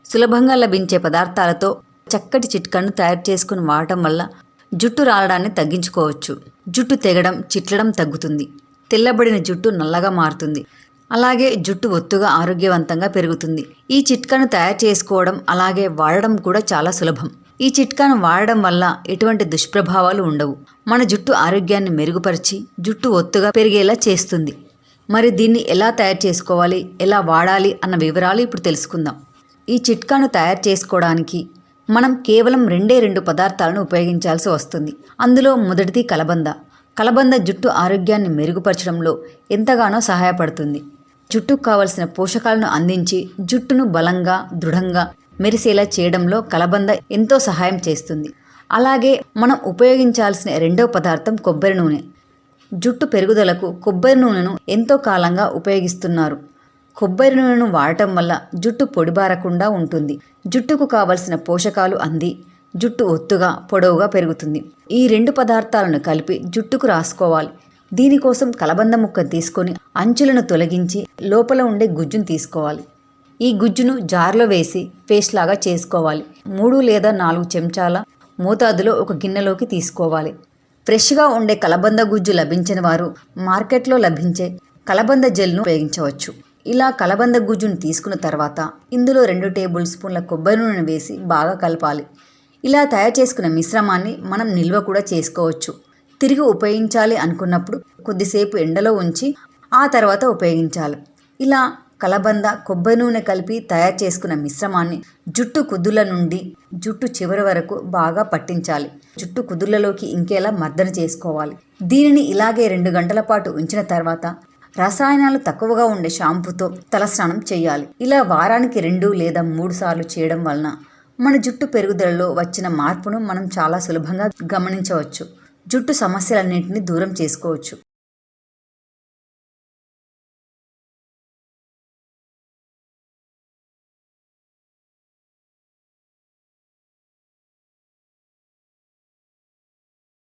సులభంగా లభించే పదార్థాలతో చక్కటి చిట్కాను తయారు చేసుకుని వాడటం వల్ల జుట్టు రాలడాన్ని తగ్గించుకోవచ్చు. జుట్టు తెగడం, చిట్లడం తగ్గుతుంది. తెల్లబడిన జుట్టు నల్లగా మారుతుంది. అలాగే జుట్టు ఒత్తుగా ఆరోగ్యవంతంగా పెరుగుతుంది. ఈ చిట్కాను తయారు చేసుకోవడం అలాగే వాడడం కూడా చాలా సులభం. ఈ చిట్కాను వాడడం వల్ల ఎటువంటి దుష్ప్రభావాలు ఉండవు. మన జుట్టు ఆరోగ్యాన్ని మెరుగుపరిచి జుట్టు ఒత్తుగా పెరిగేలా చేస్తుంది. మరి దీన్ని ఎలా తయారు చేసుకోవాలి, ఎలా వాడాలి అన్న వివరాలు ఇప్పుడు తెలుసుకుందాం. ఈ చిట్కాను తయారు చేసుకోవడానికి మనం కేవలం 2 పదార్థాలను ఉపయోగించాల్సి వస్తుంది. అందులో మొదటిది కలబంద. కలబంద జుట్టు ఆరోగ్యాన్ని మెరుగుపరచడంలో ఎంతగానో సహాయపడుతుంది. జుట్టుకు కావలసిన పోషకాలను అందించి జుట్టును బలంగా, దృఢంగా మెరిసేలా చేయడంలో కలబంద ఎంతో సహాయం చేస్తుంది. అలాగే మనం ఉపయోగించాల్సిన 2వ పదార్థం కొబ్బరి నూనె. జుట్టు పెరుగుదలకు కొబ్బరి నూనెను ఎంతో కాలంగా ఉపయోగిస్తున్నారు. కొబ్బరి నూనెను వాడటం వల్ల జుట్టు పొడిబారకుండా ఉంటుంది. జుట్టుకు కావలసిన పోషకాలు అంది జుట్టు ఒత్తుగా, పొడవుగా పెరుగుతుంది. ఈ 2 పదార్థాలను కలిపి జుట్టుకు రాసుకోవాలి. దీనికోసం కలబంద ముక్క తీసుకొని అంచులను తొలగించి లోపల ఉండే గుజ్జును తీసుకోవాలి. ఈ గుజ్జును జార్లో వేసి పేస్ట్ లాగా చేసుకోవాలి. 3 లేదా 4 చెంచాల మోతాదులో ఒక గిన్నెలోకి తీసుకోవాలి. ఫ్రెష్గా ఉండే కలబంద గుజ్జు లభించని వారు మార్కెట్లో లభించే కలబంద జెల్ను ఉపయోగించవచ్చు. ఇలా కలబంద గుజ్జును తీసుకున్న తర్వాత ఇందులో 2 టేబుల్ స్పూన్ల కొబ్బరి నూనెను వేసి బాగా కలపాలి. ఇలా తయారు చేసుకున్న మిశ్రమాన్ని మనం నిల్వ కూడా చేసుకోవచ్చు. తిరిగి ఉపయోగించాలి అనుకున్నప్పుడు కొద్దిసేపు ఎండలో ఉంచి ఆ తర్వాత ఉపయోగించాలి. ఇలా కలబంద, కొబ్బరి నూనె కలిపి తయారు చేసుకున్న మిశ్రమాన్ని జుట్టు కుదుళ్ళ నుండి జుట్టు చివరి వరకు బాగా పట్టించాలి. జుట్టు కుదుళ్ళలోకి ఇంకేలా మర్దన చేసుకోవాలి. దీనిని ఇలాగే 2 గంటల పాటు ఉంచిన తర్వాత రసాయనాలు తక్కువగా ఉండే షాంపూతో తలస్నానం చేయాలి. ఇలా వారానికి 2 లేదా 3 సార్లు చేయడం వలన మన జుట్టు పెరుగుదలలో వచ్చిన మార్పును మనం చాలా సులభంగా గమనించవచ్చు. జుట్టు సమస్యలన్నింటినీ దూరం చేసుకోవచ్చు.